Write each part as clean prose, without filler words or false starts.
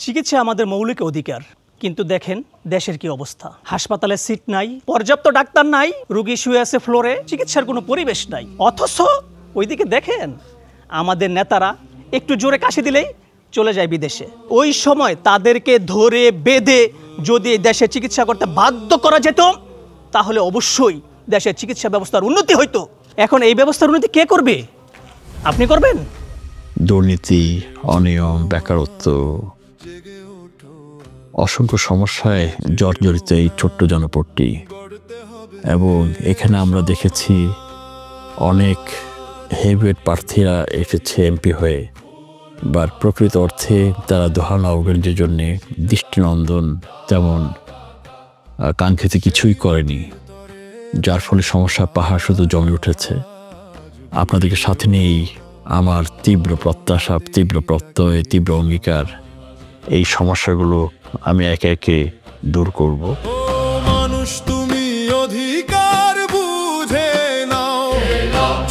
চিকিৎসা আমাদের মৌলিক অধিকার, কিন্তু দেখেন দেশের কি অবস্থা। হাসপাতালে সিট নাই, পর্যাপ্ত ডাক্তার নাই, রোগী শুয়ে আছে ফ্লোরে, চিকিৎসার কোনো পরিবেশ নাই। অথচ ওইদিকে দেখেন আমাদের নেতারা একটু জোরে কাশি দিলেই চলে যায় বিদেশে। ওই সময় তাদেরকে ধরে বেঁধে যদি দেশে চিকিৎসা করতে বাধ্য করা যেত, তাহলে অবশ্যই দেশের চিকিৎসা ব্যবস্থার উন্নতি হইতো। এখন এই ব্যবস্থার উন্নতি কে করবে? আপনি করবেন? দুর্নীতি, অনিয়ম, বেকারত্ব, অসংখ্য সমস্যায় জর্জরিত এই ছোট্ট জনপদটি। এবং এখানে আমরা দেখেছি অনেক হেভিওয়েট প্রার্থীরা এসেছে এমপি হয়ে, বা প্রকৃত অর্থে তারা দোহান আওয়ামীর জন্য দৃষ্টিনন্দন তেমন কাঙ্ক্ষিত কিছুই করেনি, যার ফলে সমস্যা পাহাড় শুধু জমে উঠেছে। আপনাদেরকে সাথে নিয়েই আমার তীব্র প্রত্যাশা, তীব্র প্রত্যয়, তীব্র অঙ্গীকার, এই সমস্যাগুলো আমি একে একে দূর করব। মানুষ তুমি অধিকার বুঝে নাও,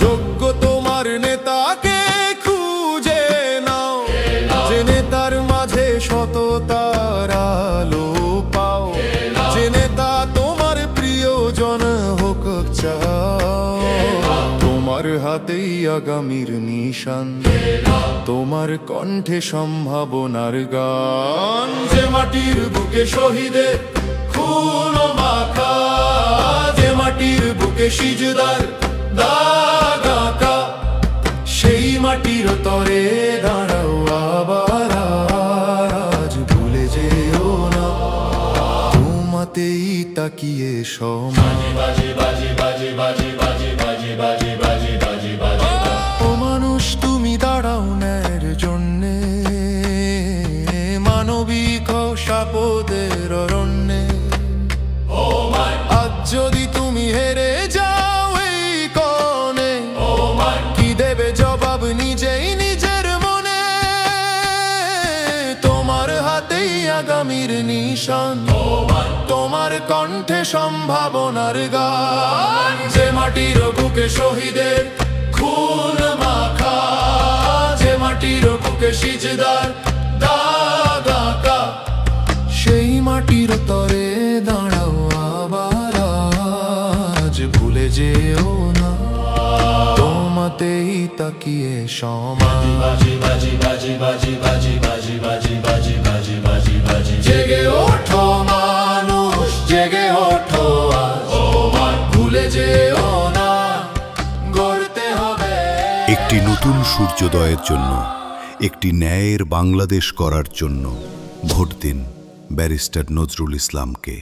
যোগ্য তোমার নেতাকে খুঁজে নাও, যে নেতার মাঝে সততার আলো পাও, যে নেতা তোমার প্রিয়জন হোক চাও। তোমার হাতেই আগামীর নিশান, তোমার কণ্ঠে সম্ভাবনার গান। যে মাটির বুকে শহীদের খুন মাখা, যে মাটির বুকে সিজদার দাগ আঁকা, সেই মাটির তরে দাঁড়াও আবার আজ। ভুলে যেও না তোমাতেই তাকিয়ে সমাজ। ও মানুষ তুমি দাঁড়াও ন্যায়ের জন্যে, মানবিক সাপদের অরণ্যে। আজ যদি তুমি হেরে যাও এই কণে, কি দেবে জবাব নিজেই নিজের মনে। তোমার হাতেই আগামীর নিশান, তোমার কণ্ঠে সম্ভাবনার গান। যে মাটির বুকে শহীদের খুন মাখা, যে মাটির বুকে সিজদার দাগ আঁকা, সেই মাটির তরে দাঁড়াও আবার আজ। ভুলে যেও না তোমাতেই তাকিয়ে সমাজ। জেগে ওঠো মানুষ, জেগে ওঠো আজ, ভুলে যেও না গড়তে হবে একটি নতুন সূর্যোদয়ের জন্য, একটি ন্যায়ের বাংলাদেশ করার জন্য ভোট দিন ব্যারিস্টার নজরুল ইসলামকে।